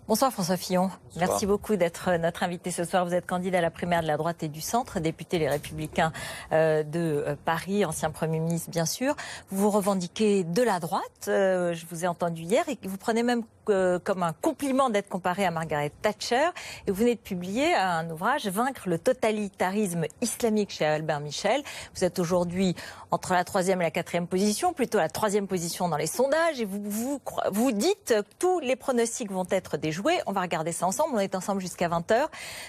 Bonsoir François Fillon. Bonsoir. Merci beaucoup d'être notre invité ce soir. Vous êtes candidat à la primaire de la droite et du centre, député Les Républicains de Paris, ancien Premier ministre bien sûr. Vous vous revendiquez de la droite, je vous ai entendu hier, et vous prenez même comme un compliment d'être comparé à Margaret Thatcher. Et vous venez de publier un ouvrage, Vaincre le totalitarisme islamique chez Albert Michel. Vous êtes aujourd'hui entre la 3e et la 4e position, plutôt la 3e position dans les sondages. Et vous dites que tous les pronostics vont être déjoués. On va regarder ça ensemble. On est ensemble jusqu'à 20h.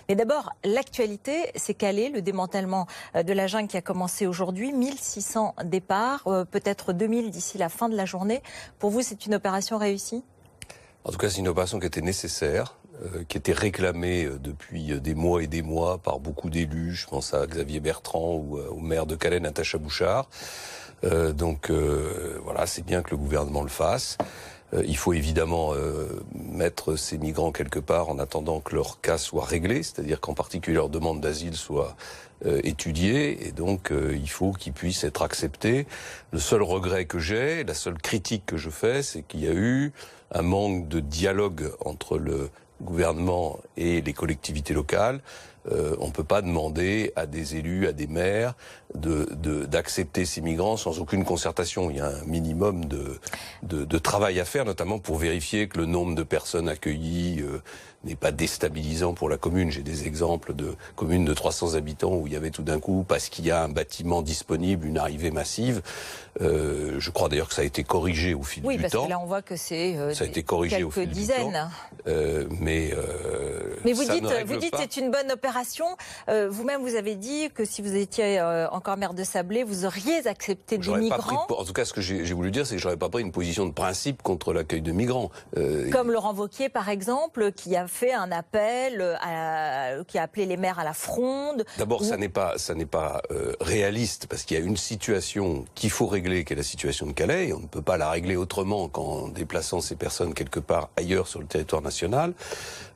Mais d'abord, l'actualité, c'est Calais, le démantèlement de la jungle qui a commencé aujourd'hui. 1600 départs, peut-être 2000 d'ici la fin de la journée. Pour vous, c'est une opération réussie ? En tout cas, c'est une opération qui était nécessaire, qui était réclamée depuis des mois et des mois par beaucoup d'élus. Je pense à Xavier Bertrand ou au maire de Calais, Natacha Bouchard. Voilà, c'est bien que le gouvernement le fasse. Il faut évidemment mettre ces migrants quelque part en attendant que leur cas soit réglé, c'est-à-dire qu'en particulier leur demande d'asile soit étudiée, et donc il faut qu'ils puissent être acceptés. Le seul regret que j'ai, la seule critique que je fais, c'est qu'il y a eu un manque de dialogue entre le gouvernement et les collectivités locales. On ne peut pas demander à des élus, à des maires d'accepter ces migrants sans aucune concertation. Il y a un minimum de travail à faire, notamment pour vérifier que le nombre de personnes accueillies n'est pas déstabilisant pour la commune. J'ai des exemples de communes de 300 habitants où il y avait tout d'un coup, parce qu'il y a un bâtiment disponible, une arrivée massive. Je crois d'ailleurs que ça a été corrigé au fil du temps. Oui, parce que là on voit que c'est ça a été corrigé au fil dizaines. Du temps. Mais vous dites c'est une bonne opération. Vous-même, vous avez dit que si vous étiez encore maire de Sablé, vous auriez accepté des migrants. En tout cas, ce que j'ai voulu dire, c'est que je n'aurais pas pris une position de principe contre l'accueil de migrants. Comme Laurent Wauquiez, par exemple, qui a fait un appel, qui a appelé les maires à la fronde. D'abord, ça n'est pas réaliste, parce qu'il y a une situation qu'il faut régler, qui est la situation de Calais, et on ne peut pas la régler autrement qu'en déplaçant ces personnes quelque part ailleurs sur le territoire national.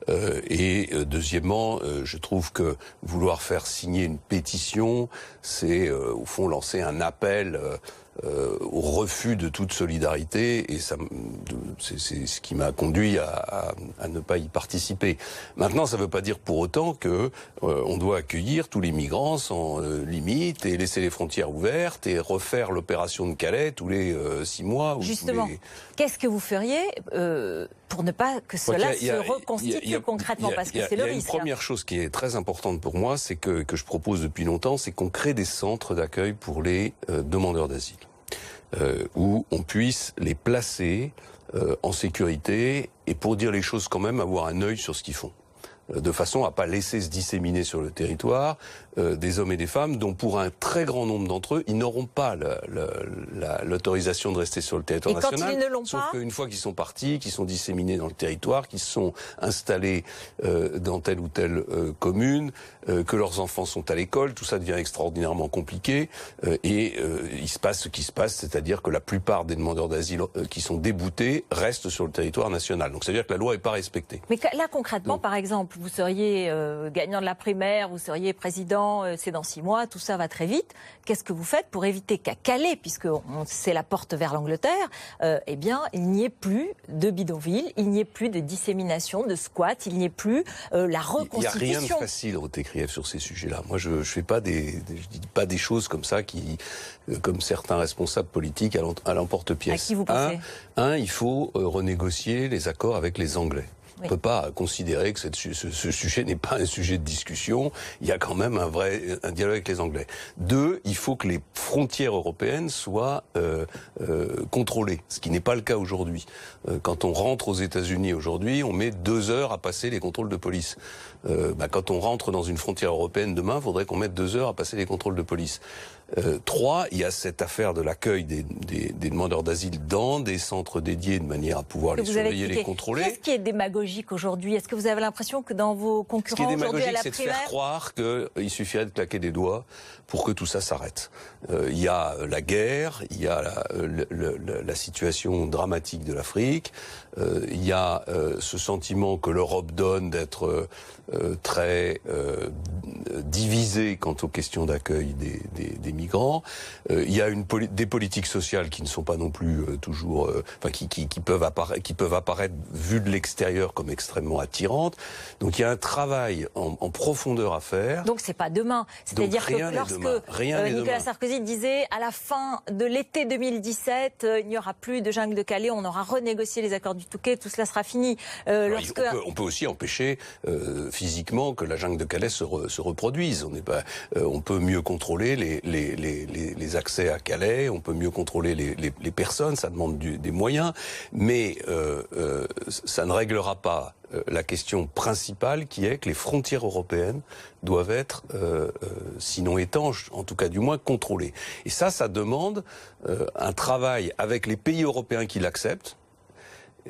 Deuxièmement, je trouve que vouloir faire signer une pétition, c'est au fond lancer un appel au refus de toute solidarité, et c'est ce qui m'a conduit à ne pas y participer. Maintenant, ça ne veut pas dire pour autant que on doit accueillir tous les migrants sans limite et laisser les frontières ouvertes et refaire l'opération de Calais tous les 6 mois. Justement, qu'est-ce que vous feriez pour ne pas que cela se reconstitue concrètement, parce que c'est le risque. Une première chose qui est très importante pour moi, c'est que je propose depuis longtemps, c'est qu'on crée des centres d'accueil pour les demandeurs d'asile, où on puisse les placer en sécurité, et pour dire les choses quand même, avoir un œil sur ce qu'ils font, de façon à pas laisser se disséminer sur le territoire des hommes et des femmes dont, pour un très grand nombre d'entre eux, ils n'auront pas l'autorisation de rester sur le territoire national. Et quand ils ne l'ont pas, sauf qu'une fois qu'ils sont partis, qu'ils sont disséminés dans le territoire, qu'ils sont installés dans telle ou telle commune, que leurs enfants sont à l'école, tout ça devient extraordinairement compliqué, il se passe ce qui se passe, c'est-à-dire que la plupart des demandeurs d'asile qui sont déboutés restent sur le territoire national. Donc ça veut dire que la loi n'est pas respectée. Mais là concrètement, par exemple, vous seriez gagnant de la primaire, vous seriez président, c'est dans 6 mois, tout ça va très vite. Qu'est-ce que vous faites pour éviter qu'à Calais, puisque c'est la porte vers l'Angleterre, eh bien, il n'y ait plus de bidonville, il n'y ait plus de dissémination, de squat, il n'y ait plus la reconstitution. Il n'y a rien de facile, Roté-Krief, sur ces sujets-là. Moi, je fais pas je dis pas des choses comme ça comme certains responsables politiques à l'emporte-pièce. À qui vous pensez ? Il faut renégocier les accords avec les Anglais. On ne peut pas considérer que ce sujet n'est pas un sujet de discussion. Il y a quand même un dialogue avec les Anglais. 2, il faut que les frontières européennes soient contrôlées, ce qui n'est pas le cas aujourd'hui. Quand on rentre aux États-Unis aujourd'hui, on met 2 heures à passer les contrôles de police. Quand on rentre dans une frontière européenne demain, il faudrait qu'on mette 2 heures à passer les contrôles de police. 3, il y a cette affaire de l'accueil des demandeurs d'asile dans des centres dédiés de manière à pouvoir les surveiller, les contrôler. Qu'est-ce qui est démagogique aujourd'hui ? Est-ce que vous avez l'impression que dans vos concurrents aujourd'hui à la primaire... Ce qui est démagogique, c'est de faire croire qu'il suffirait de claquer des doigts pour que tout ça s'arrête. Il y a la guerre, il y a la situation dramatique de l'Afrique, il y a ce sentiment que l'Europe donne d'être très divisée quant aux questions d'accueil des migrants. migrants. Il y a des politiques sociales qui ne sont pas non plus toujours, qui peuvent apparaître vu de l'extérieur comme extrêmement attirantes. Donc il y a un travail en profondeur à faire. Donc c'est pas demain. C'est-à-dire que lorsque Nicolas Sarkozy disait à la fin de l'été 2017, il n'y aura plus de jungle de Calais, on aura renégocié les accords du Touquet, tout cela sera fini. On peut aussi empêcher physiquement que la jungle de Calais se reproduise. On peut mieux contrôler les accès à Calais, on peut mieux contrôler les personnes, ça demande des moyens, mais ça ne réglera pas la question principale qui est que les frontières européennes doivent être, sinon étanches, en tout cas du moins contrôlées. Et ça demande un travail avec les pays européens qui l'acceptent.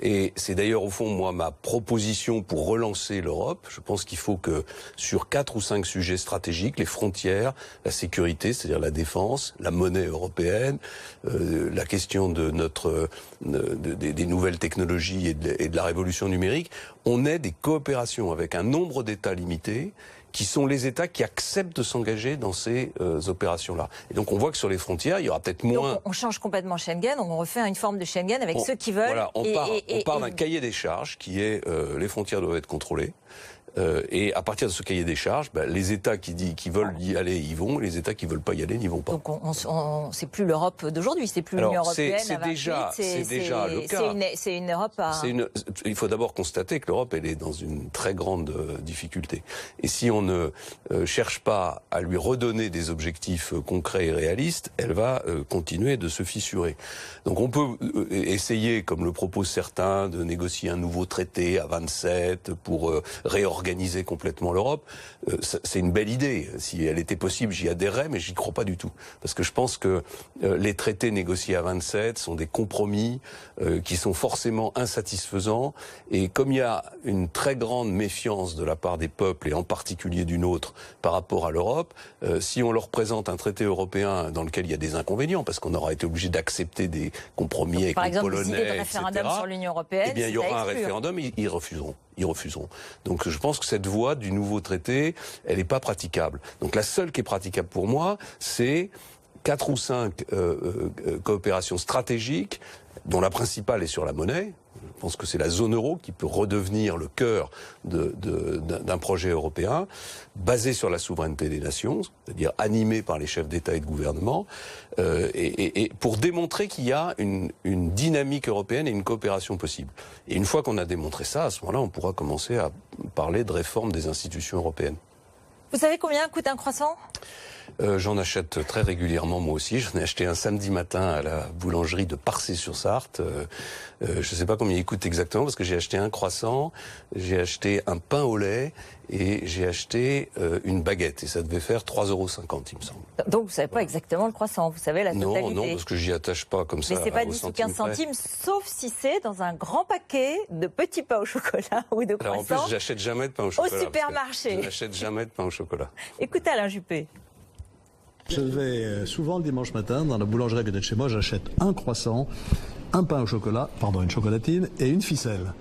Et c'est d'ailleurs au fond, moi, ma proposition pour relancer l'Europe. Je pense qu'il faut que sur 4 ou 5 sujets stratégiques, les frontières, la sécurité, c'est-à-dire la défense, la monnaie européenne, la question de des nouvelles technologies et de la révolution numérique, on ait des coopérations avec un nombre d'États limité, qui sont les États qui acceptent de s'engager dans ces opérations-là. Et donc on voit que sur les frontières, il y aura peut-être moins... Donc on change complètement Schengen, on refait une forme de Schengen avec ceux qui veulent... Voilà, on part d'un cahier des charges qui est les frontières doivent être contrôlées. Et à partir de ce cahier des charges, les États qui veulent y aller, y vont. Les États qui veulent pas y aller, n'y vont pas. Donc c'est plus l'Europe d'aujourd'hui, c'est plus l'Union européenne. C'est déjà le cas. C'est une Europe à... Il faut d'abord constater que l'Europe, elle est dans une très grande difficulté. Et si on ne cherche pas à lui redonner des objectifs concrets et réalistes, elle va continuer de se fissurer. Donc on peut essayer, comme le proposent certains, de négocier un nouveau traité à 27 pour réorganiser complètement l'Europe. C'est une belle idée. Si elle était possible, j'y adhérerais, mais j'y crois pas du tout. Parce que je pense que les traités négociés à 27 sont des compromis qui sont forcément insatisfaisants. Et comme il y a une très grande méfiance de la part des peuples, et en particulier du nôtre, par rapport à l'Europe, si on leur présente un traité européen dans lequel il y a des inconvénients, parce qu'on aura été obligé d'accepter des compromis avec les Polonais, par exemple, des idées de référendum sur l'Union européenne, eh bien, il y aura un référendum, ils refuseront. Ils refuseront. Donc je pense que cette voie du nouveau traité, elle n'est pas praticable. Donc la seule qui est praticable pour moi, c'est 4 ou 5 coopérations stratégiques, dont la principale est sur la monnaie. Je pense que c'est la zone euro qui peut redevenir le cœur d'un projet européen, basé sur la souveraineté des nations, c'est-à-dire animé par les chefs d'État et de gouvernement, et pour démontrer qu'il y a une dynamique européenne et une coopération possible. Et une fois qu'on a démontré ça, à ce moment-là, on pourra commencer à parler de réforme des institutions européennes. Vous savez combien coûte un croissant ? J'en achète très régulièrement moi aussi. J'en ai acheté un samedi matin à la boulangerie de Parcé-sur-Sarthe. Je ne sais pas combien il coûte exactement parce que j'ai acheté un croissant, j'ai acheté un pain au lait et j'ai acheté une baguette. Et ça devait faire 3,50 €, il me semble. Donc vous ne savez pas exactement le croissant, vous savez la totalité. Non, parce que j'y attache pas comme ça. Mais c'est pas 10 ou 15 centimes, sauf si c'est dans un grand paquet de petits pains au chocolat ou de croissants. Alors en plus, j'achète jamais de pain au chocolat. Au supermarché. Je n'achète jamais de pain au chocolat. Écoutez Alain Juppé. Je vais souvent le dimanche matin dans la boulangerie à côté de chez moi, j'achète un croissant, un pain au chocolat, une chocolatine et une ficelle.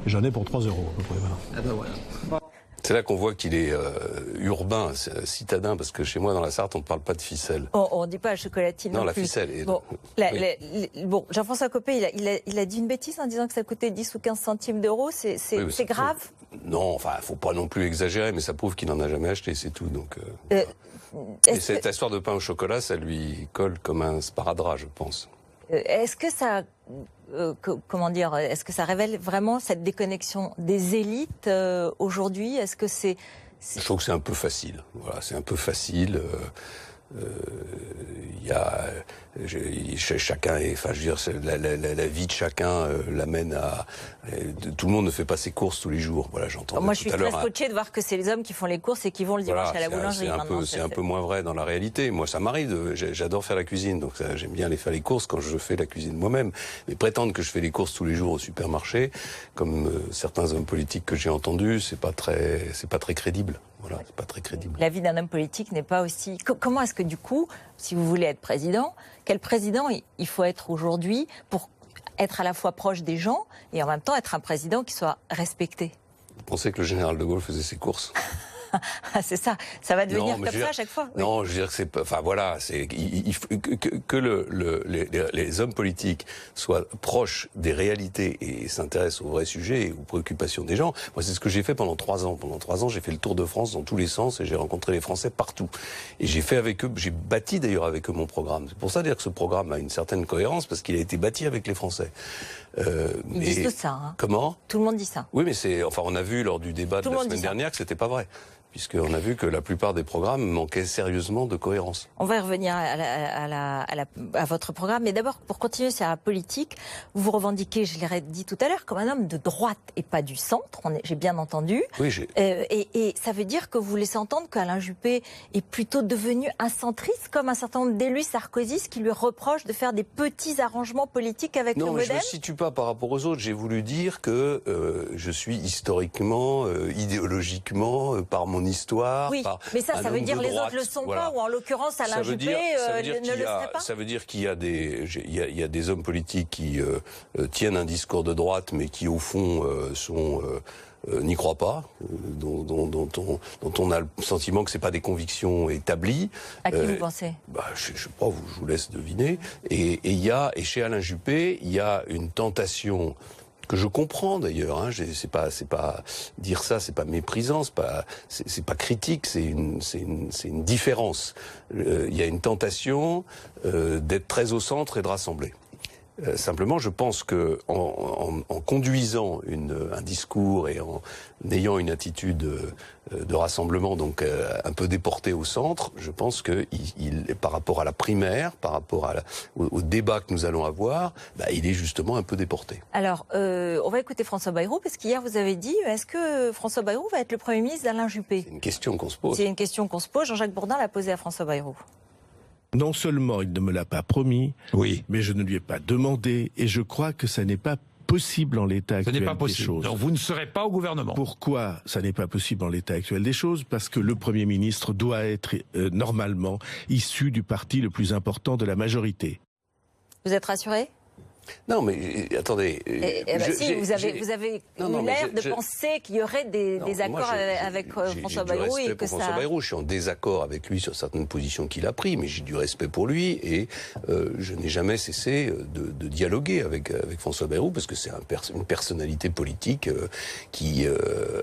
J'en ai pour 3 € à peu près. Voilà. Ah ben voilà. C'est là qu'on voit qu'il est urbain, citadin, parce que chez moi dans la Sarthe, on ne parle pas de ficelle. On ne dit pas la chocolatine. Non, non la plus. ficelle. Bon, Jean-François Copé, il a dit une bêtise en disant que ça coûtait 10 ou 15 centimes d'euros. C'est grave. Non, enfin, faut pas non plus exagérer, mais ça prouve qu'il n'en a jamais acheté, c'est tout. Donc. Et cette histoire de pain au chocolat, ça lui colle comme un sparadrap, je pense. Est-ce que ça, est-ce que ça révèle vraiment cette déconnexion des élites aujourd'hui ? Est-ce que c'est... Je trouve que c'est un peu facile. Voilà, c'est un peu facile. Il y a chacun, enfin, je veux dire, la vie de chacun l'amène à. Tout le monde ne fait pas ses courses tous les jours. Voilà, j'entends. Moi, je suis très scotché de voir que c'est les hommes qui font les courses et qui vont le dimanche à la boulangerie. C'est un peu moins vrai dans la réalité. Moi, ça m'arrive. J'adore faire la cuisine, donc j'aime bien aller faire les courses quand je fais la cuisine moi-même. Mais prétendre que je fais les courses tous les jours au supermarché, comme certains hommes politiques que j'ai entendus, c'est pas très crédible. Voilà, c'est pas très crédible. La vie d'un homme politique n'est pas aussi... Comment est-ce que du coup, si vous voulez être président, quel président il faut être aujourd'hui pour être à la fois proche des gens et en même temps être un président qui soit respecté ? Vous pensez que le général de Gaulle faisait ses courses ? C'est ça, ça va devenir comme ça à chaque fois. Oui. Non, je veux dire que c'est pas... Enfin voilà, il faut que les hommes politiques soient proches des réalités et s'intéressent aux vrais sujets et aux préoccupations des gens. Moi, c'est ce que j'ai fait pendant 3 ans. Pendant 3 ans, j'ai fait le tour de France dans tous les sens et j'ai rencontré les Français partout. Et j'ai fait avec eux, j'ai bâti d'ailleurs avec eux mon programme. C'est pour ça dire que ce programme a une certaine cohérence parce qu'il a été bâti avec les Français. Ils disent tout ça. Hein. Comment ? Tout le monde dit ça. Oui, mais on a vu lors du débat de la semaine dernière que c'était pas vrai. Puisqu'on a vu que la plupart des programmes manquaient sérieusement de cohérence. On va y revenir à votre programme, mais d'abord, pour continuer sur la politique, vous vous revendiquez, je l'ai dit tout à l'heure, comme un homme de droite et pas du centre, j'ai bien entendu. Oui, et ça veut dire que vous laissez entendre qu'Alain Juppé est plutôt devenu un centriste, comme un certain nombre d'élus sarkozystes qui lui reprochent de faire des petits arrangements politiques avec le MoDem. Non, mais je ne me situe pas par rapport aux autres. J'ai voulu dire que je suis historiquement, idéologiquement, par mon histoire. Oui, mais ça veut dire les autres ne le sont pas, ou en l'occurrence Alain Juppé ne le serait pas. Ça veut dire qu'il y a des hommes politiques qui tiennent un discours de droite, mais qui au fond n'y croient pas, dont on a le sentiment que c'est pas des convictions établies. À qui vous pensez ? Je sais pas, je vous laisse deviner. Et chez Alain Juppé, il y a une tentation que je comprends d'ailleurs, hein, c'est pas dire ça, c'est pas méprisant, c'est pas critique, c'est une différence. Il y a une tentation d'être très au centre et de rassembler. Simplement, je pense que en conduisant un discours et en ayant une attitude de rassemblement, donc un peu déporté au centre, je pense que par rapport à la primaire, par rapport au débat que nous allons avoir, il est justement un peu déporté. Alors, on va écouter François Bayrou, parce qu'hier vous avez dit, est-ce que François Bayrou va être le Premier ministre d'Alain Juppé ? C'est une question qu'on se pose. C'est une question qu'on se pose. Jean-Jacques Bourdin l'a posée à François Bayrou. Non seulement il ne me l'a pas promis, oui, mais je ne lui ai pas demandé, et je crois que ça n'est pas possible en l'état actuel des choses. Donc vous ne serez pas au gouvernement. Pourquoi ça n'est pas possible en l'état actuel des choses ? Parce que le Premier ministre doit être normalement issu du parti le plus important de la majorité. Vous êtes rassuré ? Non, mais attendez. Vous avez l'air de penser qu'il y aurait des accords avec François Bayrou et que François Bayrou, je suis en désaccord avec lui sur certaines positions qu'il a prises, mais j'ai du respect pour lui et je n'ai jamais cessé de dialoguer avec François Bayrou parce que c'est une personnalité politique qui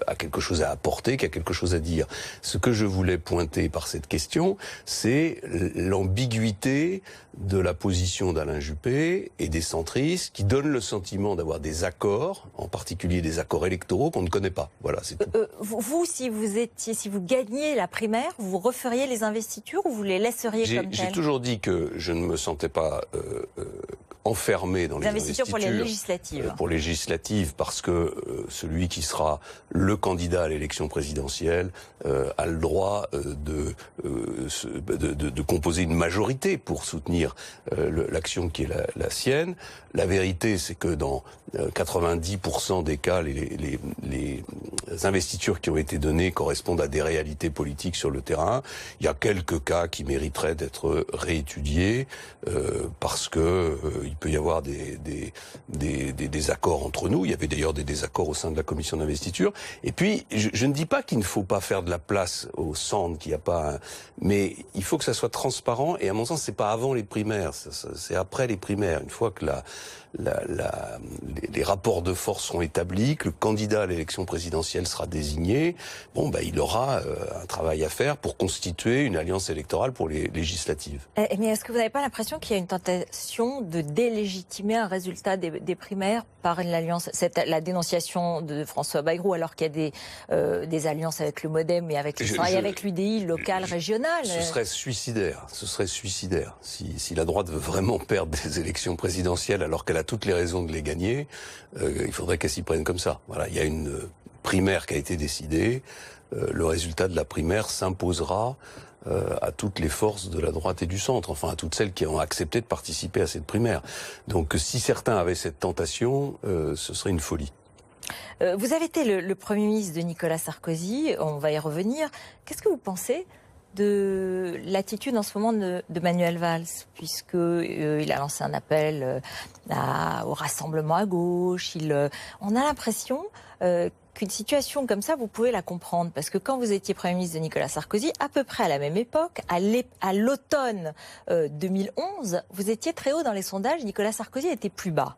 a quelque chose à apporter, qui a quelque chose à dire. Ce que je voulais pointer par cette question, c'est l'ambiguïté de la position d'Alain Juppé et des centristes qui donnent le sentiment d'avoir des accords, en particulier des accords électoraux qu'on ne connaît pas. Voilà, c'est tout. Vous, si vous gagniez la primaire, vous referiez les investitures ou vous les laisseriez comme telles ? J'ai toujours dit que je ne me sentais pas enfermé dans les investitures pour les législatives. Pour les législatives, parce que celui qui sera le candidat à l'élection présidentielle a le droit de composer une majorité pour soutenir l'action qui est la sienne. La vérité, c'est que dans 90% des cas, les investitures qui ont été données correspondent à des réalités politiques sur le terrain. Il y a quelques cas qui mériteraient d'être réétudiés parce que il peut y avoir des désaccords entre nous. Il y avait d'ailleurs des désaccords au sein de la commission d'investiture. Et puis, je ne dis pas qu'il ne faut pas faire de la place au centre, qu'il n'y a pas mais il faut que ça soit transparent. Et à mon sens, c'est pas avant les primaires, c'est après les primaires. Une fois que les rapports de force seront établis, que le candidat à l'élection présidentielle sera désigné, il aura un travail à faire pour constituer une alliance électorale pour les législatives. Mais est-ce que vous n'avez pas l'impression qu'il y a une tentation de délégitimer un résultat des primaires par l'alliance, la dénonciation de François Bayrou, alors qu'il y a des alliances avec le MoDem et avec l'UDI local, régional? Ce serait suicidaire. Si la droite veut vraiment perdre des élections présidentielles alors qu'elle a toutes les raisons de les gagner, il faudrait qu'elle s'y prenne comme ça. Voilà, il y a une primaire qui a été décidée. Le résultat de la primaire s'imposera à toutes les forces de la droite et du centre, enfin à toutes celles qui ont accepté de participer à cette primaire. Donc si certains avaient cette tentation, ce serait une folie. Vous avez été le Premier ministre de Nicolas Sarkozy, on va y revenir. Qu'est-ce que vous pensez de l'attitude en ce moment de Manuel Valls, puisque il a lancé un appel au rassemblement à gauche. On a l'impression qu'une situation comme ça, vous pouvez la comprendre. Parce que quand vous étiez Premier ministre de Nicolas Sarkozy, à peu près à la même époque, à l'automne 2011, vous étiez très haut dans les sondages, Nicolas Sarkozy était plus bas.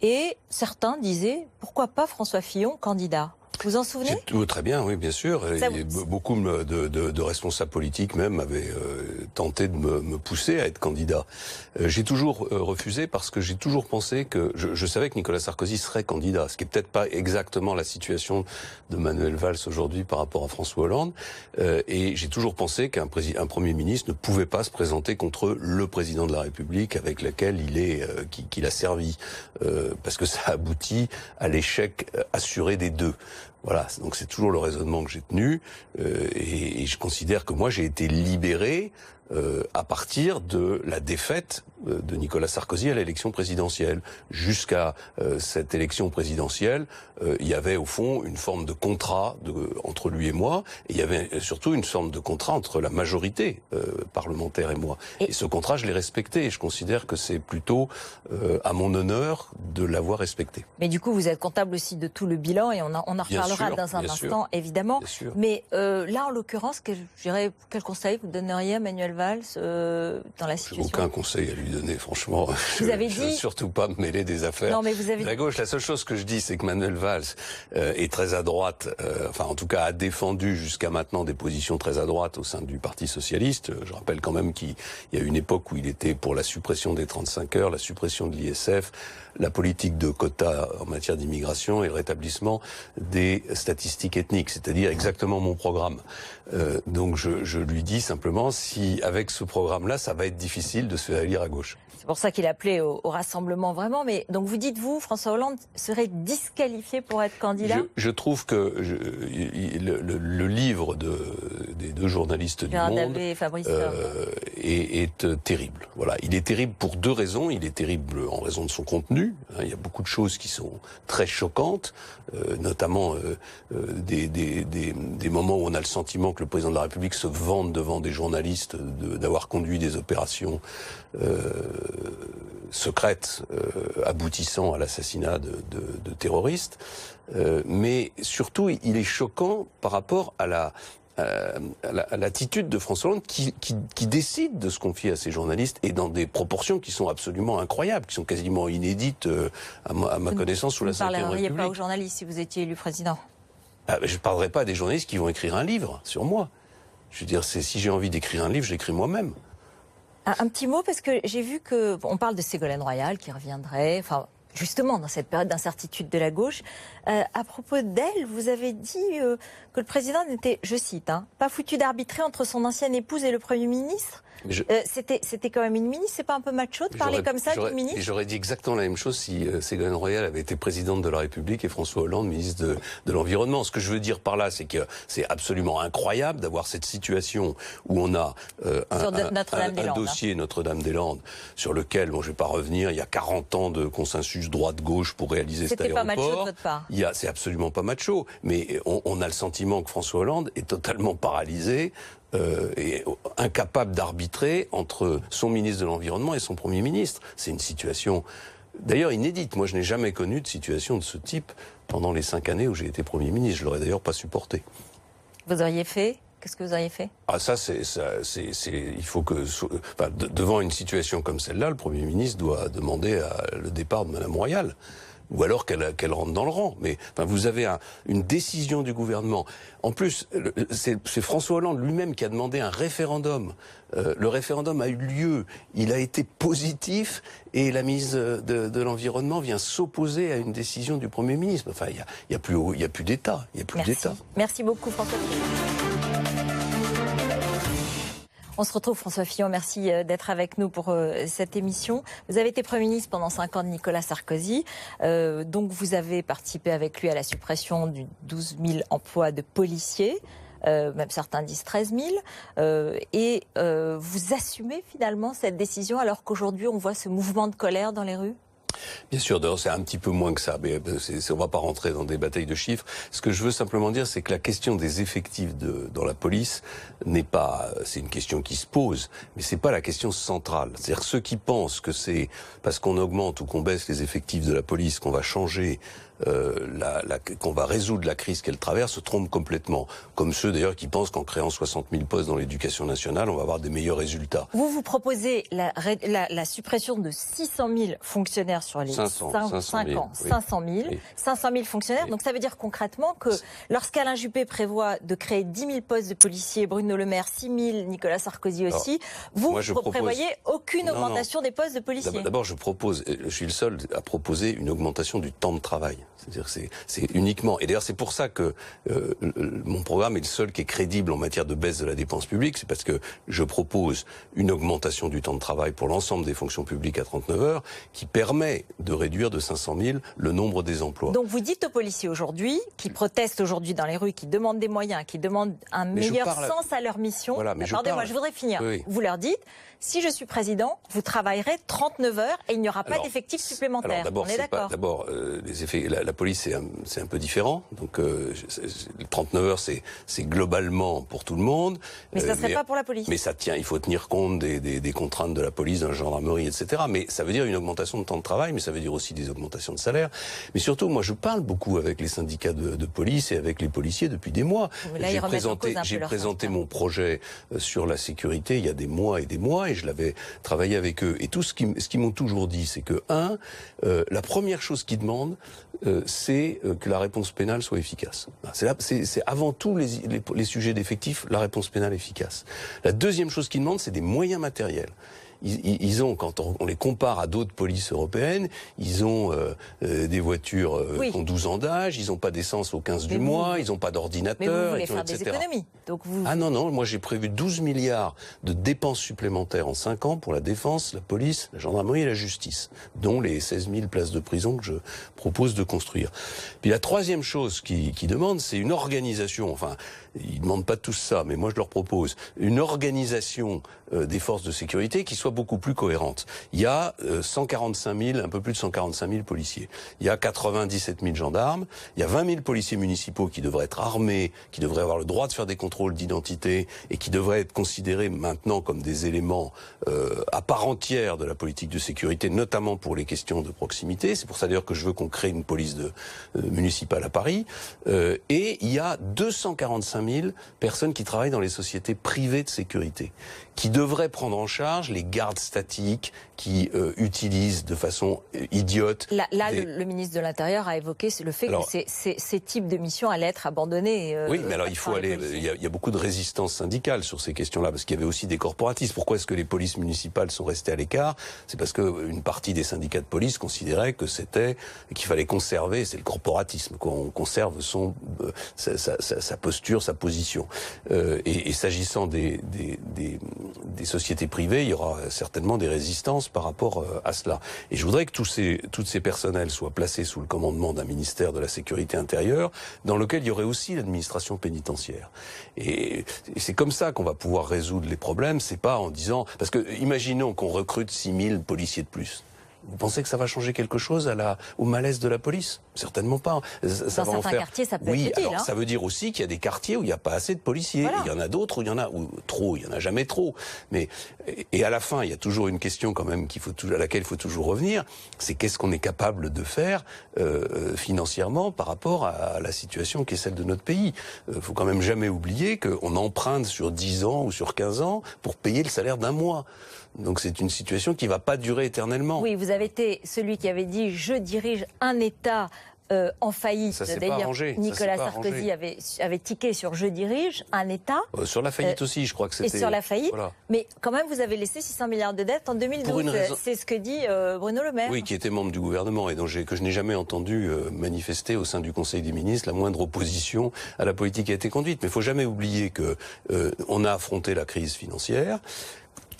Et certains disaient, pourquoi pas François Fillon candidat ? Vous en souvenez ? Très bien, oui, bien sûr. Beaucoup de responsables politiques même avaient tenté de me pousser à être candidat. J'ai toujours refusé parce que j'ai toujours pensé que je savais que Nicolas Sarkozy serait candidat, ce qui est peut-être pas exactement la situation de Manuel Valls aujourd'hui par rapport à François Hollande. Et j'ai toujours pensé qu'un Premier ministre ne pouvait pas se présenter contre le président de la République avec lequel qu'il a servi, parce que ça aboutit à l'échec assuré des deux. Voilà, donc c'est toujours le raisonnement que j'ai tenu, et je considère que moi j'ai été libéré à partir de la défaite de Nicolas Sarkozy à l'élection présidentielle. Jusqu'à cette élection présidentielle, il y avait au fond une forme de contrat entre lui et moi, et il y avait surtout une forme de contrat entre la majorité parlementaire et moi. Et ce contrat, je l'ai respecté, et je considère que c'est plutôt à mon honneur de l'avoir respecté. Mais du coup, vous êtes comptable aussi de tout le bilan, et on en reparlera dans un instant, évidemment. Mais là, en l'occurrence, quel conseil vous donneriez à Manuel Valls dans la situation ? Aucun conseil à lui donner, franchement. Vous avez je veux surtout pas me mêler des affaires. Non, mais vous avez... La gauche, la seule chose que je dis, c'est que Manuel Valls est très à droite, enfin en tout cas a défendu jusqu'à maintenant des positions très à droite au sein du Parti Socialiste. Je rappelle quand même qu'il y a une époque où il était pour la suppression des 35 heures, la suppression de l'ISF, la politique de quotas en matière d'immigration et le rétablissement des statistiques ethniques, c'est-à-dire exactement mon programme. Donc je lui dis simplement, si avec ce programme-là, ça va être difficile de se faire élire à gauche. C'est pour ça qu'il appelait au rassemblement vraiment. Mais donc vous dites, vous, François Hollande serait disqualifié pour être candidat ? Je trouve que le livre des deux journalistes du Monde est terrible. Voilà, il est terrible pour deux raisons. Il est terrible en raison de son contenu. Il y a beaucoup de choses qui sont très choquantes, notamment des moments où on a le sentiment que le président de la République se vante devant des journalistes d'avoir conduit des opérations secrètes aboutissant à l'assassinat de terroristes. Mais surtout, il est choquant par rapport à l'attitude de François Hollande qui décide de se confier à ces journalistes, et dans des proportions qui sont absolument incroyables, qui sont quasiment inédites à ma connaissance sous la Ve République. Vous ne parleriez pas aux journalistes si vous étiez élu président ? Je ne parlerai pas des journalistes qui vont écrire un livre sur moi. Je veux dire, si j'ai envie d'écrire un livre, je l'écris moi-même. Un petit mot, parce que j'ai vu on parle de Ségolène Royal qui reviendrait, enfin, justement dans cette période d'incertitude de la gauche. À propos d'elle, vous avez dit que le président n'était, je cite, pas foutu d'arbitrer entre son ancienne épouse et le Premier ministre. C'était quand même une ministre, c'est pas un peu macho de parler comme ça d'une ministre ? J'aurais dit exactement la même chose si Ségolène Royal avait été présidente de la République et François Hollande ministre de l'Environnement. Ce que je veux dire par là, c'est que c'est absolument incroyable d'avoir cette situation où on a un dossier Notre-Dame-des-Landes sur lequel, bon, je vais pas revenir, il y a 40 ans de consensus droite-gauche pour réaliser cet aéroport. C'était pas macho de votre part ? C'est absolument pas macho, mais on a le sentiment que François Hollande est totalement paralysé et incapable d'arbitrer entre son ministre de l'Environnement et son Premier ministre. C'est une situation d'ailleurs inédite. Moi, je n'ai jamais connu de situation de ce type pendant les 5 années où j'ai été Premier ministre. Je l'aurais d'ailleurs pas supporté. Vous auriez fait ? Qu'est-ce que vous auriez fait ? Il faut que, devant une situation comme celle-là, le Premier ministre doit demander le départ de Madame Royal. Ou alors qu'elle rentre dans le rang. Mais vous avez une décision du gouvernement. En plus, c'est François Hollande lui-même qui a demandé un référendum. Le référendum a eu lieu, il a été positif, et la ministre de l'Environnement vient s'opposer à une décision du Premier ministre. Enfin, il y a plus d'État. Merci beaucoup, François. On se retrouve, François Fillon. Merci d'être avec nous pour cette émission. Vous avez été Premier ministre pendant 5 ans de Nicolas Sarkozy. Donc, vous avez participé avec lui à la suppression de 12 000 emplois de policiers. Même certains disent 13 000. Et vous assumez finalement cette décision alors qu'aujourd'hui, on voit ce mouvement de colère dans les rues ? Bien sûr, d'ailleurs, c'est un petit peu moins que ça, mais on va pas rentrer dans des batailles de chiffres. Ce que je veux simplement dire, c'est que la question des effectifs dans la police n'est pas, c'est une question qui se pose, mais c'est pas la question centrale. C'est-à-dire ceux qui pensent que c'est parce qu'on augmente ou qu'on baisse les effectifs de la police qu'on va changer qu'on va résoudre la crise qu'elle traverse se trompent complètement. Comme ceux d'ailleurs qui pensent qu'en créant 60 000 postes dans l'éducation nationale, on va avoir des meilleurs résultats. Vous proposez la suppression de 600 000 fonctionnaires sur les 5 ans. Oui. 500 000. Oui. 500 000 fonctionnaires. Oui. Donc ça veut dire concrètement que lorsqu'Alain Juppé prévoit de créer 10 000 postes de policiers, Bruno Le Maire 6 000, Nicolas Sarkozy aussi, vous prévoyez aucune augmentation des postes de policiers. D'abord, je suis le seul à proposer une augmentation du temps de travail. C'est-à-dire c'est uniquement... Et d'ailleurs, c'est pour ça que mon programme est le seul qui est crédible en matière de baisse de la dépense publique. C'est parce que je propose une augmentation du temps de travail pour l'ensemble des fonctions publiques à 39 heures qui permet de réduire de 500 000 le nombre des emplois. Donc vous dites aux policiers aujourd'hui, qui protestent aujourd'hui dans les rues, qui demandent des moyens, qui demandent un meilleur sens à leur mission... Voilà, Attendez-moi, je voudrais finir. Oui. Vous leur dites... Si je suis président, vous travaillerez 39 heures et il n'y aura pas d'effectifs supplémentaires. On est d'accord. D'abord, les effets, la police, c'est un peu différent. Donc, 39 heures, c'est globalement pour tout le monde. Mais ça ne serait pas pour la police. Mais ça tient, il faut tenir compte des contraintes de la police, de la gendarmerie, etc. Mais ça veut dire une augmentation de temps de travail, mais ça veut dire aussi des augmentations de salaire. Mais surtout, moi, je parle beaucoup avec les syndicats de police et avec les policiers depuis des mois. J'ai présenté mon projet sur la sécurité il y a des mois et des mois. Et je l'avais travaillé avec eux. Et tout ce qu'ils m'ont toujours dit, c'est que, la première chose qu'ils demandent, c'est que la réponse pénale soit efficace. C'est avant tout les sujets d'effectifs, la réponse pénale efficace. La deuxième chose qu'ils demandent, c'est des moyens matériels. Ils ont, quand on les compare à d'autres polices européennes, ils ont des voitures qui ont 12 ans d'âge, ils n'ont pas d'essence au 15 du mois, ils n'ont pas d'ordinateur, mais vous voulez faire des économies. Donc Ah non, moi j'ai prévu 12 milliards de dépenses supplémentaires en 5 ans pour la défense, la police, la gendarmerie et la justice, dont les 16 000 places de prison que je propose de construire. Puis la troisième chose qu'ils demandent, c'est une organisation, enfin, ils ne demandent pas tous ça, mais moi je leur propose une organisation des forces de sécurité qui soit beaucoup plus cohérente. Il y a 145 000, un peu plus de 145 000 policiers. Il y a 97 000 gendarmes. Il y a 20 000 policiers municipaux qui devraient être armés, qui devraient avoir le droit de faire des contrôles d'identité et qui devraient être considérés maintenant comme des éléments à part entière de la politique de sécurité, notamment pour les questions de proximité. C'est pour ça d'ailleurs que je veux qu'on crée une police municipale à Paris. Et il y a 245 000 personnes qui travaillent dans les sociétés privées de sécurité, qui devraient prendre en charge les gardes statiques qui utilisent de façon idiote. Le ministre de l'Intérieur a évoqué le fait que ces types de missions allaient être abandonnés. Oui, mais alors il faut aller. Il y a beaucoup de résistance syndicale sur ces questions-là, parce qu'il y avait aussi des corporatistes. Pourquoi est-ce que les polices municipales sont restées à l'écart? C'est parce qu'une partie des syndicats de police considérait que qu'il fallait conserver, c'est le corporatisme, qu'on conserve sa posture, sa position. Et s'agissant des sociétés privées, il y aura certainement des résistances par rapport à cela. Et je voudrais que toutes ces personnels soient placés sous le commandement d'un ministère de la Sécurité intérieure, dans lequel il y aurait aussi l'administration pénitentiaire. Et c'est comme ça qu'on va pouvoir résoudre les problèmes, c'est pas en disant... Parce que imaginons qu'on recrute 6 000 policiers de plus. Vous pensez que ça va changer quelque chose au malaise de la police? Certainement pas. Dans certains quartiers, ça peut être utile. Alors, ça veut dire aussi qu'il y a des quartiers où il n'y a pas assez de policiers. Voilà. Il y en a d'autres où il y en a trop. Il n'y en a jamais trop. Et à la fin, il y a toujours une question quand même à laquelle il faut toujours revenir. C'est qu'est-ce qu'on est capable de faire financièrement par rapport à la situation qui est celle de notre pays. Il faut quand même jamais oublier qu'on emprunte sur 10 ans ou sur 15 ans pour payer le salaire d'un mois. Donc c'est une situation qui ne va pas durer éternellement. Oui, vous avez été celui qui avait dit « je dirige un État ». En faillite. Ça s'est pas arrangé. Nicolas Sarkozy avait tiqué sur « je dirige un État ». Sur la faillite aussi, je crois que c'était... Et sur la faillite, voilà. Mais quand même, vous avez laissé 600 milliards de dettes en 2012. C'est ce que dit Bruno Le Maire. Oui, qui était membre du gouvernement et que je n'ai jamais entendu manifester au sein du Conseil des ministres la moindre opposition à la politique qui a été conduite. Mais il ne faut jamais oublier qu'on a affronté la crise financière.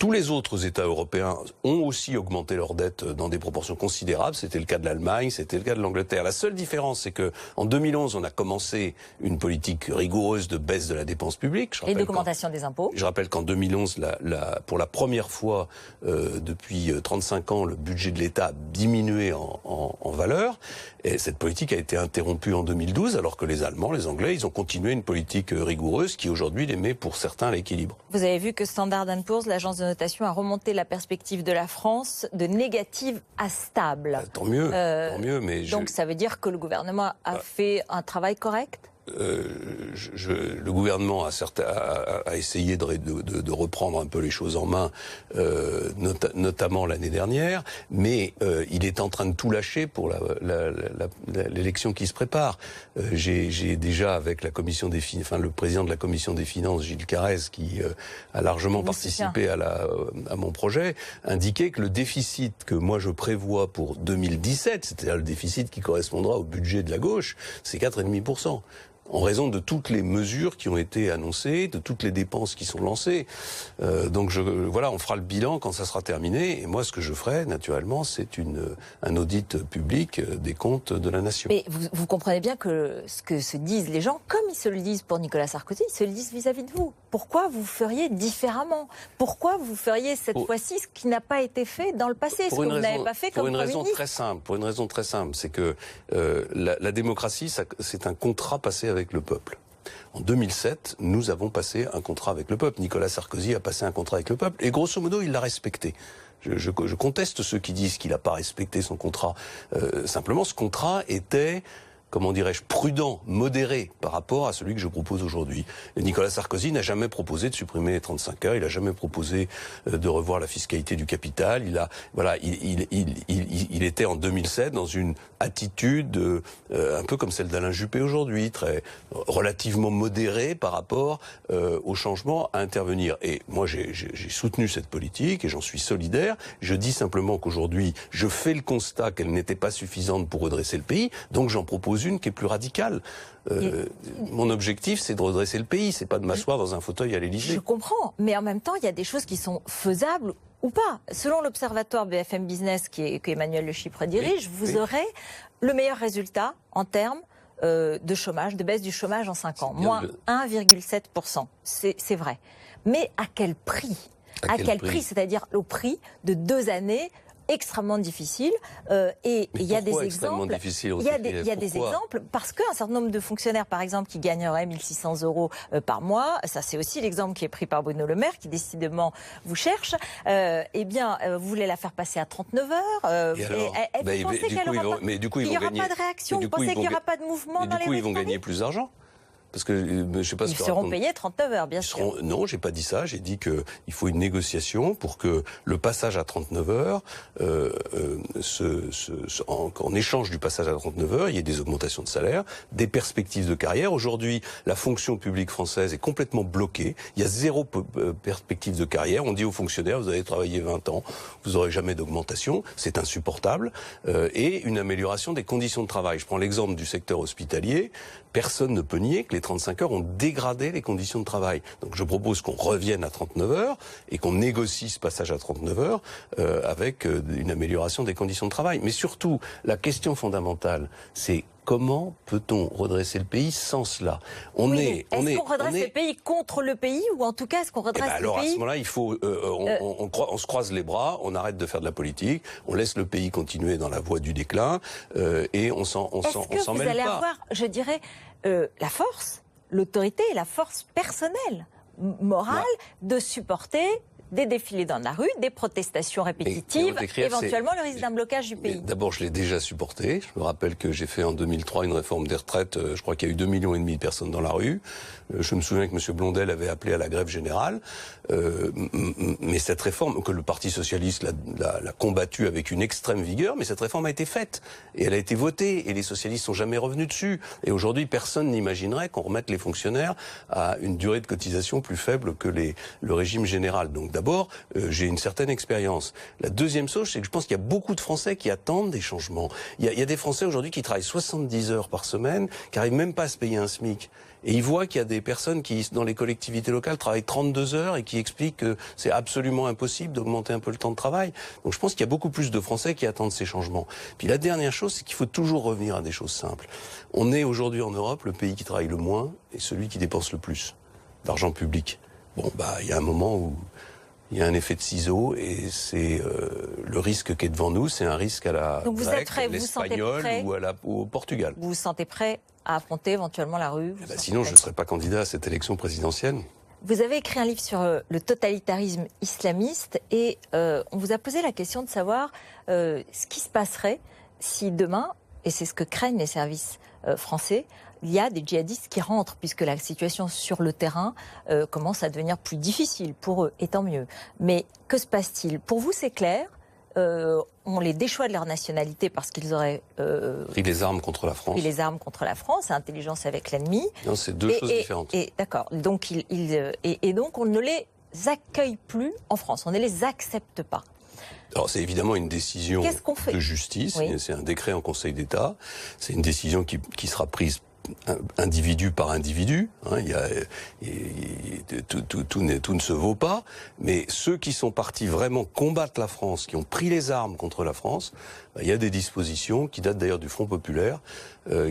Tous les autres États européens ont aussi augmenté leur dette dans des proportions considérables. C'était le cas de l'Allemagne, c'était le cas de l'Angleterre. La seule différence, c'est que en 2011, on a commencé une politique rigoureuse de baisse de la dépense publique. Et d'augmentation des impôts. Je rappelle qu'en 2011, pour la première fois depuis 35 ans, le budget de l'État a diminué en valeur. Et cette politique a été interrompue en 2012, alors que les Allemands, les Anglais, ils ont continué une politique rigoureuse qui aujourd'hui les met pour certains à l'équilibre. Vous avez vu que Standard & Poor's, l'agence de notation, a remonté la perspective de la France de négative à stable. Tant mieux, mais donc ça veut dire que le gouvernement a fait un travail correct ? Le gouvernement a essayé de reprendre un peu les choses en main, notamment l'année dernière, mais il est en train de tout lâcher pour l'élection qui se prépare. J'ai déjà, avec la commission des le président de la commission des finances, Gilles Carrez, qui a largement participé à mon projet, indiqué que le déficit que moi je prévois pour 2017, c'est-à-dire le déficit qui correspondra au budget de la gauche, c'est 4,5%. En raison de toutes les mesures qui ont été annoncées, de toutes les dépenses qui sont lancées. Donc voilà, on fera le bilan quand ça sera terminé. Et moi, ce que je ferai, naturellement, c'est un audit public des comptes de la nation. Mais vous comprenez bien que ce que se disent les gens, comme ils se le disent pour Nicolas Sarkozy, ils se le disent vis-à-vis de vous. Pourquoi vous feriez différemment? Pourquoi vous feriez cette fois-ci ce qui n'a pas été fait dans le passé, ce que vous n'avez pas fait comme Premier ministre? Pour une raison très simple, c'est que la démocratie, c'est un contrat passé avec le peuple. En 2007, nous avons passé un contrat avec le peuple. Nicolas Sarkozy a passé un contrat avec le peuple et grosso modo, il l'a respecté. Je conteste ceux qui disent qu'il n'a pas respecté son contrat. Simplement, ce contrat était, comment dirais-je, prudent, modéré par rapport à celui que je propose aujourd'hui. Nicolas Sarkozy n'a jamais proposé de supprimer les 35 heures, il n'a jamais proposé de revoir la fiscalité du capital. Il était en 2007 dans une attitude un peu comme celle d'Alain Juppé aujourd'hui, relativement modérée par rapport aux changements à intervenir. Et moi, j'ai soutenu cette politique et j'en suis solidaire. Je dis simplement qu'aujourd'hui, je fais le constat qu'elle n'était pas suffisante pour redresser le pays, donc j'en propose une qui est plus radicale. Mon objectif, c'est de redresser le pays, c'est pas de m'asseoir dans un fauteuil à l'Élysée. Je comprends, mais en même temps, il y a des choses qui sont faisables ou pas. Selon l'observatoire BFM Business qu'Emmanuel Le Chypre dirige, vous aurez le meilleur résultat en termes de chômage, de baisse du chômage en 5 ans. Moins 1,7%. C'est vrai. Mais à quel prix? À quel prix? C'est-à-dire au prix de 2 années extrêmement difficile et il y a des exemples. Il y a des exemples parce qu'un certain nombre de fonctionnaires, par exemple, qui gagneraient 1 600 € par mois, ça c'est aussi l'exemple qui est pris par Bruno Le Maire, qui décidément vous cherche. Eh bien, vous voulez la faire passer à 39 heures. Vous pensez qu'il n'y aura pas de réaction? Vous pensez qu'il n'y aura pas de mouvement dans les rues? Du coup, ils vont gagner plus d'argent. Parce que je sais pas. Ils seront payés 39 heures, bien sûr. Non, j'ai pas dit ça. J'ai dit que il faut une négociation pour que le passage à 39 heures, en échange du passage à 39 heures, il y ait des augmentations de salaire, des perspectives de carrière. Aujourd'hui, la fonction publique française est complètement bloquée. Il y a 0 perspective de carrière. On dit aux fonctionnaires, vous allez travailler 20 ans, vous aurez jamais d'augmentation. C'est insupportable. Et une amélioration des conditions de travail. Je prends l'exemple du secteur hospitalier. Personne ne peut nier que les 35 heures ont dégradé les conditions de travail. Donc je propose qu'on revienne à 39 heures et qu'on négocie ce passage à 39 heures avec une amélioration des conditions de travail. Mais surtout, la question fondamentale, c'est comment peut-on redresser le pays sans cela? Est-ce qu'on redresse le pays contre le pays ou en tout cas est-ce qu'on redresse le pays? Alors à ce moment-là, il faut, on se croise les bras, on arrête de faire de la politique, on laisse le pays continuer dans la voie du déclin et on s'en mêle pas. Est-ce que vous allez avoir, je dirais, la force, l'autorité et la force personnelle, morale, de supporter des défilés dans la rue, des protestations répétitives, éventuellement le risque d'un blocage du pays? D'abord, je l'ai déjà supporté. Je me rappelle que j'ai fait en 2003 une réforme des retraites. Je crois qu'il y a eu 2,5 millions de personnes dans la rue. Je me souviens que M. Blondel avait appelé à la grève générale. Mais cette réforme, que le Parti Socialiste l'a combattue avec une extrême vigueur, mais cette réforme a été faite. Et elle a été votée. Et les socialistes sont jamais revenus dessus. Et aujourd'hui, personne n'imaginerait qu'on remette les fonctionnaires à une durée de cotisation plus faible que le régime général. Donc d'abord, j'ai une certaine expérience. La deuxième chose, c'est que je pense qu'il y a beaucoup de Français qui attendent des changements. Il y a des Français aujourd'hui qui travaillent 70 heures par semaine, qui n'arrivent même pas à se payer un SMIC. Et ils voient qu'il y a des personnes qui, dans les collectivités locales, travaillent 32 heures et qui expliquent que c'est absolument impossible d'augmenter un peu le temps de travail. Donc je pense qu'il y a beaucoup plus de Français qui attendent ces changements. Puis la dernière chose, c'est qu'il faut toujours revenir à des choses simples. On est aujourd'hui en Europe le pays qui travaille le moins et celui qui dépense le plus d'argent public. Bon, il y a un moment où il y a un effet de ciseau et c'est le risque qui est devant nous, c'est un risque à la grecque, l'espagnol ou au Portugal. Vous vous sentez prêt à affronter éventuellement la rue? Sinon, je ne serais pas candidat à cette élection présidentielle. Vous avez écrit un livre sur le totalitarisme islamiste et on vous a posé la question de savoir ce qui se passerait si demain, et c'est ce que craignent les services français, il y a des djihadistes qui rentrent, puisque la situation sur le terrain commence à devenir plus difficile pour eux, et tant mieux. Mais que se passe-t-il? Pour vous, c'est clair, on les déchoit de leur nationalité parce qu'ils auraient pris les armes contre la France. Pris les armes contre la France, intelligence avec l'ennemi. Non, c'est deux choses différentes. D'accord. Donc, donc, on ne les accueille plus en France. On ne les accepte pas. Alors c'est évidemment une décision de justice. Oui. C'est un décret en Conseil d'État. C'est une décision qui sera prise individu par individu, hein, tout ne se vaut pas, mais ceux qui sont partis vraiment combattre la France, qui ont pris les armes contre la France, il y a des dispositions qui datent d'ailleurs du Front Populaire,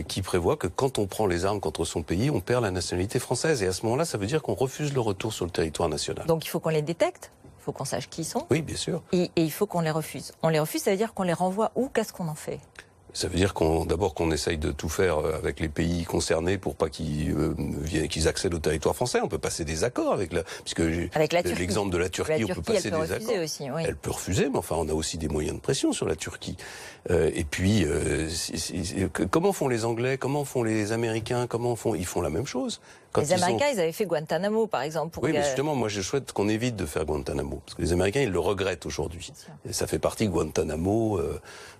qui prévoient que quand on prend les armes contre son pays, on perd la nationalité française, et à ce moment-là, ça veut dire qu'on refuse le retour sur le territoire national. Donc il faut qu'on les détecte, il faut qu'on sache qui ils sont. Oui, bien sûr. Et il faut qu'on les refuse. On les refuse, ça veut dire qu'on les renvoie où? Qu'est-ce qu'on en fait? Ça veut dire d'abord qu'on essaye de tout faire avec les pays concernés pour pas qu'ils accèdent au territoire français. On peut passer des accords avec l'exemple de la Turquie, on peut passer des accords. Aussi, oui. Elle peut refuser, mais enfin on a aussi des moyens de pression sur la Turquie. Et puis comment font les Anglais, comment font les Américains, ils font la même chose. Les Américains, ils avaient fait Guantanamo, par exemple. Oui, mais justement, moi, je souhaite qu'on évite de faire Guantanamo. Parce que les Américains, ils le regrettent aujourd'hui. Et ça fait partie de Guantanamo,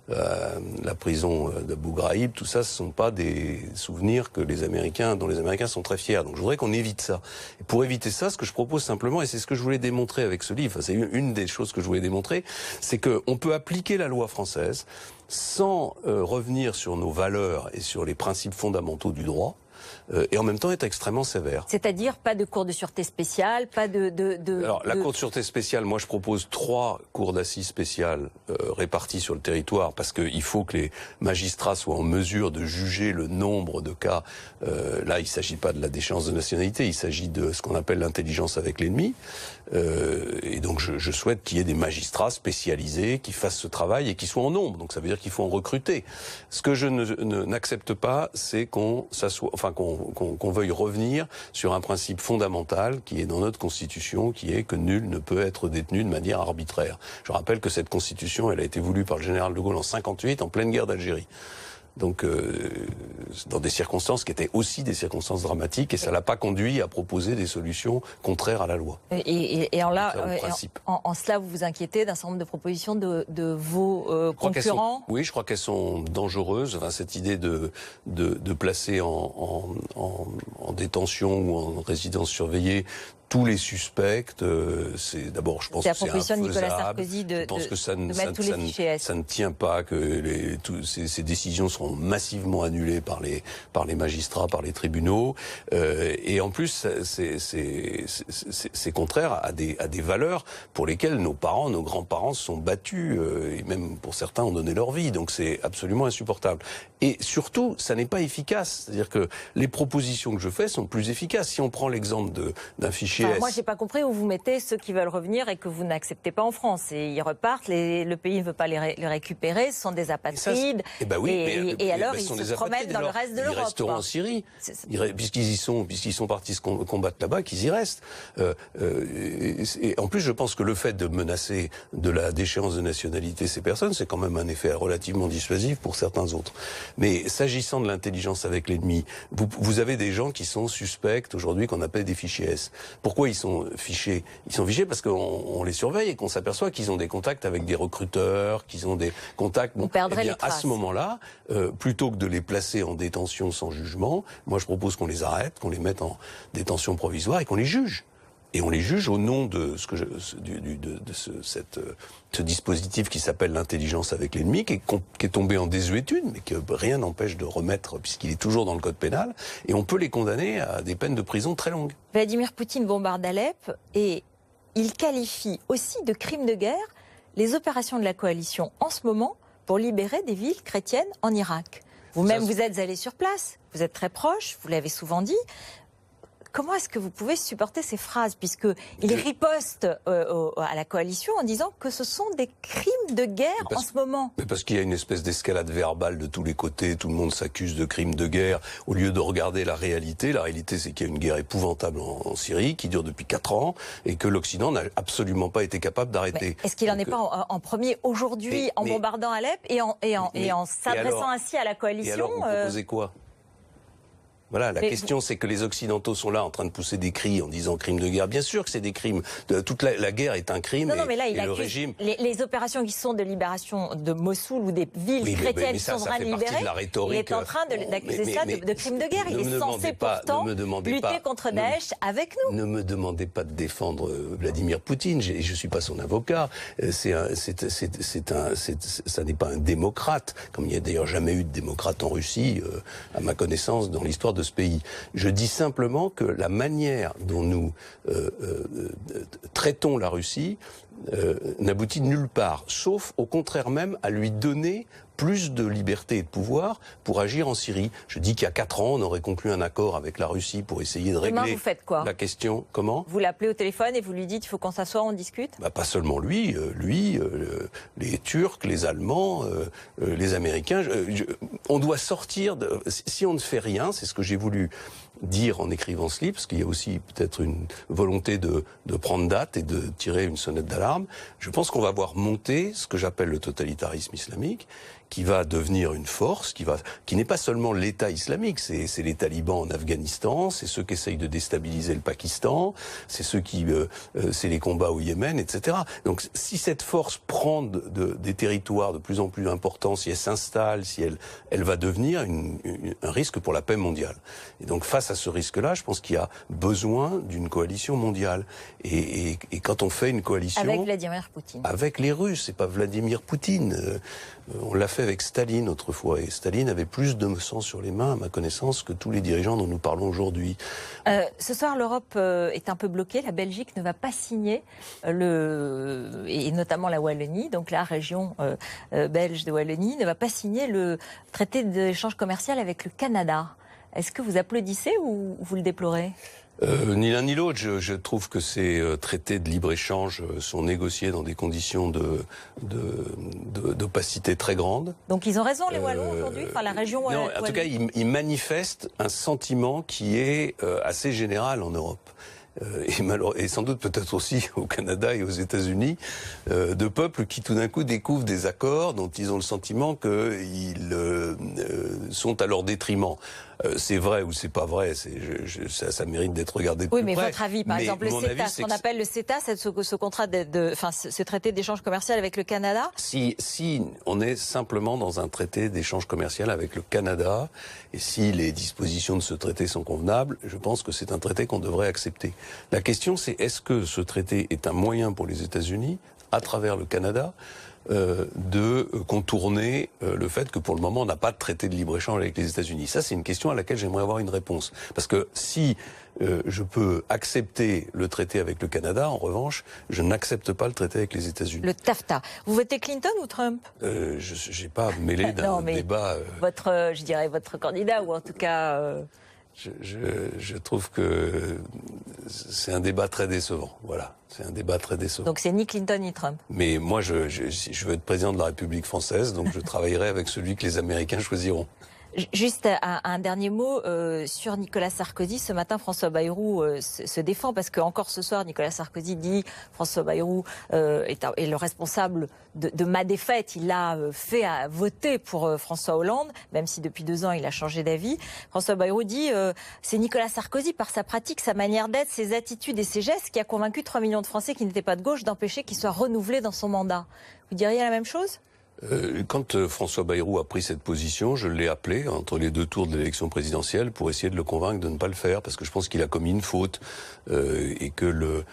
la prison d'Abu Ghraib, tout ça, ce sont pas des souvenirs dont les Américains sont très fiers. Donc je voudrais qu'on évite ça. Et pour éviter ça, ce que je propose simplement, et c'est ce que je voulais démontrer avec ce livre, c'est une des choses que je voulais démontrer, c'est qu'on peut appliquer la loi française sans revenir sur nos valeurs et sur les principes fondamentaux du droit, et en même temps être extrêmement sévère. C'est-à-dire pas de cour de sûreté spéciale, pas Alors la cour de sûreté spéciale, moi je propose 3 cours d'assises spéciales réparties sur le territoire, parce qu'il faut que les magistrats soient en mesure de juger le nombre de cas. Là, il ne s'agit pas de la déchéance de nationalité, il s'agit de ce qu'on appelle l'intelligence avec l'ennemi. Et donc je souhaite qu'il y ait des magistrats spécialisés qui fassent ce travail et qui soient en nombre. Donc ça veut dire qu'il faut en recruter. Ce que je n'accepte pas, c'est qu'on veuille revenir sur un principe fondamental qui est dans notre Constitution, qui est que nul ne peut être détenu de manière arbitraire. Je rappelle que cette Constitution, elle a été voulue par le général de Gaulle en 58, en pleine guerre d'Algérie. Donc, dans des circonstances qui étaient aussi des circonstances dramatiques, et ça l'a pas conduit à proposer des solutions contraires à la loi. Et en cela, vous vous inquiétez d'un certain nombre de propositions de vos concurrents? Oui, je crois qu'elles sont dangereuses. Enfin, cette idée de placer en détention ou en résidence surveillée tous les suspects, c'est d'abord, je pense que c'est infaisable. C'est la proposition de Nicolas Sarkozy de mettre tous les fichiers S. Ça ne tient pas, que ces décisions seront massivement annulées par les magistrats, par les tribunaux, et en plus, c'est contraire à des valeurs pour lesquelles nos parents, nos grands-parents se sont battus, et même pour certains ont donné leur vie. Donc c'est absolument insupportable. Et surtout, ça n'est pas efficace. C'est-à-dire que les propositions que je fais sont plus efficaces. Si on prend l'exemple d'un fichier S. Moi, j'ai pas compris où vous mettez ceux qui veulent revenir et que vous n'acceptez pas en France. Et ils repartent, le pays ne veut pas les récupérer, ce sont des apatrides. Et alors, ils se promènent dans le reste de l'Europe. Ils resteront en Syrie. Puisqu'ils sont partis se combattre là-bas, qu'ils y restent. Et en plus, je pense que le fait de menacer de la déchéance de nationalité ces personnes, c'est quand même un effet relativement dissuasif pour certains autres. Mais s'agissant de l'intelligence avec l'ennemi, vous avez des gens qui sont suspects aujourd'hui qu'on appelle des fichiers S. Pourquoi ils sont fichés? Ils sont fichés parce qu'on les surveille et qu'on s'aperçoit qu'ils ont des contacts avec des recruteurs, qu'ils ont des contacts. On perdrait les traces. À ce moment-là, plutôt que de les placer en détention sans jugement, moi je propose qu'on les arrête, qu'on les mette en détention provisoire et qu'on les juge. Et on les juge au nom de ce dispositif qui s'appelle l'intelligence avec l'ennemi, qui est tombé en désuétude, mais que rien n'empêche de remettre, puisqu'il est toujours dans le code pénal, et on peut les condamner à des peines de prison très longues. Vladimir Poutine bombarde Alep et il qualifie aussi de crimes de guerre les opérations de la coalition en ce moment pour libérer des villes chrétiennes en Irak. Vous-même, vous êtes allé sur place, vous êtes très proche, vous l'avez souvent dit. Comment est-ce que vous pouvez supporter ces phrases, puisqu'il riposte à la coalition en disant que ce sont des crimes de guerre en ce moment? Mais parce qu'il y a une espèce d'escalade verbale de tous les côtés, tout le monde s'accuse de crimes de guerre, au lieu de regarder la réalité. La réalité, c'est qu'il y a une guerre épouvantable en Syrie, qui dure depuis 4 ans, et que l'Occident n'a absolument pas été capable d'arrêter. Est-ce qu'il n'en est pas en premier aujourd'hui, en bombardant Alep et en s'adressant ainsi à la coalition? Et alors, vous proposez quoi? Voilà, la question c'est que les Occidentaux sont là en train de pousser des cris en disant crimes de guerre. Bien sûr que c'est des crimes. Toute la guerre est un crime. Non, mais là, il le accuse régime... les opérations qui sont de libération de Mossoul ou des villes chrétiennes qui sont en train de libérer, il est en train d'accuser ça de crimes de guerre. Il est censé pourtant lutter contre Daesh avec nous. Ne me demandez pas de défendre Vladimir Poutine. Je ne suis pas son avocat. Ça n'est pas un démocrate, comme il n'y a d'ailleurs jamais eu de démocrate en Russie, à ma connaissance, dans l'histoire de ce pays. Je dis simplement que la manière dont nous traitons la Russie n'aboutit nulle part, sauf au contraire même à lui donner plus de liberté et de pouvoir pour agir en Syrie. Je dis qu'il y a 4 ans, on aurait conclu un accord avec la Russie pour essayer de régler vous faites quoi? La question. Comment? Vous l'appelez au téléphone et vous lui dites il faut qu'on s'assoie, on discute? Pas seulement lui, les Turcs, les Allemands, les Américains. On doit sortir de... Si on ne fait rien, c'est ce que j'ai voulu dire en écrivant ce livre, parce qu'il y a aussi peut-être une volonté de prendre date et de tirer une sonnette d'alarme. Je pense qu'on va voir monter ce que j'appelle le totalitarisme islamique, qui va devenir une force, qui n'est pas seulement l'État islamique, c'est les talibans en Afghanistan, c'est ceux qui essayent de déstabiliser le Pakistan, c'est les combats au Yémen, etc. Donc si cette force prend des territoires de plus en plus importants, si elle s'installe, si elle va devenir un risque pour la paix mondiale. Et donc face à ce risque-là, je pense qu'il y a besoin d'une coalition mondiale. Et quand on fait une coalition... Avec Vladimir Poutine. Avec les Russes, c'est pas Vladimir Poutine. On l'a fait avec Staline autrefois, et Staline avait plus de sang sur les mains, à ma connaissance, que tous les dirigeants dont nous parlons aujourd'hui. Ce soir, l'Europe est un peu bloquée. La Belgique ne va pas signer et notamment la Wallonie, donc la région belge de Wallonie, ne va pas signer le traité d'échange commercial avec le Canada. Est-ce que vous applaudissez ou vous le déplorez ? Ni l'un ni l'autre. Je trouve que ces traités de libre-échange sont négociés dans des conditions d'opacité très grande. Donc ils ont raison, les Wallons, aujourd'hui, enfin la région wallonne. Non, en tout cas, ils manifestent un sentiment qui est assez général en Europe. Et sans doute peut-être aussi au Canada et aux États-Unis, de peuples qui tout d'un coup découvrent des accords dont ils ont le sentiment qu'ils sont à leur détriment. C'est vrai ou c'est pas vrai, ça mérite d'être regardé de plus près. Oui, mais votre avis, par exemple, le CETA, ce qu'on appelle le CETA, ce contrat ce traité d'échange commercial avec le Canada. Si on est simplement dans un traité d'échange commercial avec le Canada, et si les dispositions de ce traité sont convenables, je pense que c'est un traité qu'on devrait accepter. La question, c'est est-ce que ce traité est un moyen pour les États-Unis, à travers le Canada, de contourner le fait que pour le moment on n'a pas de traité de libre-échange avec les États-Unis. Ça, c'est une question à laquelle j'aimerais avoir une réponse. Parce que si je peux accepter le traité avec le Canada, en revanche, je n'accepte pas le traité avec les États-Unis. Le TAFTA. Vous votez Clinton ou Trump ? Je n'ai pas mêlé d'un débat... je dirais votre candidat, ou en tout cas... Je trouve que c'est un débat très décevant. Voilà, c'est un débat très décevant. Donc c'est ni Clinton ni Trump. Mais moi, je veux être président de la République française, donc je travaillerai avec celui que les Américains choisiront. Juste un dernier mot sur Nicolas Sarkozy. Ce matin, François Bayrou se défend parce que encore ce soir, Nicolas Sarkozy dit François Bayrou est le responsable de ma défaite. Il l'a fait voter pour François Hollande, même si depuis 2 ans il a changé d'avis. François Bayrou dit c'est Nicolas Sarkozy, par sa pratique, sa manière d'être, ses attitudes et ses gestes, qui a convaincu 3 millions de Français qui n'étaient pas de gauche d'empêcher qu'il soit renouvelé dans son mandat. Vous diriez la même chose ? Quand François Bayrou a pris cette position, je l'ai appelé entre les deux tours de l'élection présidentielle pour essayer de le convaincre de ne pas le faire, parce que je pense qu'il a commis une faute et que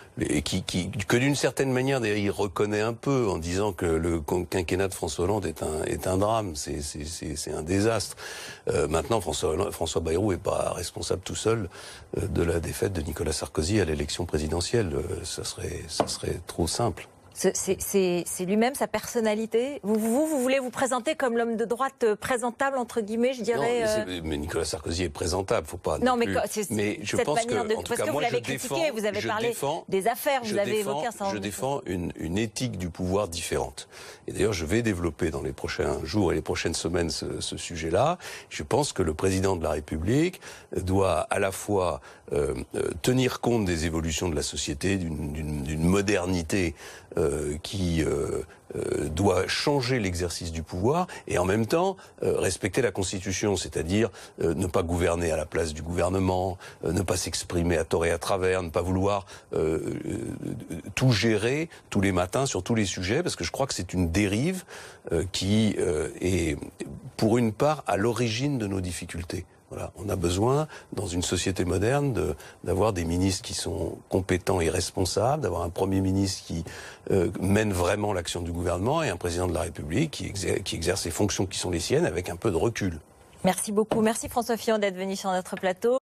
d'une certaine manière, d'ailleurs, il reconnaît un peu en disant que le quinquennat de François Hollande est un drame, c'est un désastre. Maintenant, François Bayrou est pas responsable tout seul de la défaite de Nicolas Sarkozy à l'élection présidentielle. Ça serait trop simple. C'est lui-même, sa personnalité. Vous voulez vous présenter comme l'homme de droite présentable, entre guillemets, je dirais. Non, mais Nicolas Sarkozy est présentable, faut pas. Non, mais je pense que, en tout cas, moi, je défends. Vous avez parlé des affaires, vous avez évoqué un certain nombre. Je défends une éthique du pouvoir différente. Et d'ailleurs, je vais développer dans les prochains jours et les prochaines semaines ce sujet-là. Je pense que le président de la République doit à la fois tenir compte des évolutions de la société, d'une modernité qui doit changer l'exercice du pouvoir et en même temps respecter la Constitution, c'est-à-dire ne pas gouverner à la place du gouvernement, ne pas s'exprimer à tort et à travers, ne pas vouloir tout gérer tous les matins sur tous les sujets, parce que je crois que c'est une dérive qui est pour une part à l'origine de nos difficultés. Voilà, on a besoin, dans une société moderne, d'avoir des ministres qui sont compétents et responsables, d'avoir un Premier ministre qui mène vraiment l'action du gouvernement et un président de la République qui exerce les fonctions qui sont les siennes avec un peu de recul. Merci beaucoup. Merci François Fillon d'être venu sur notre plateau.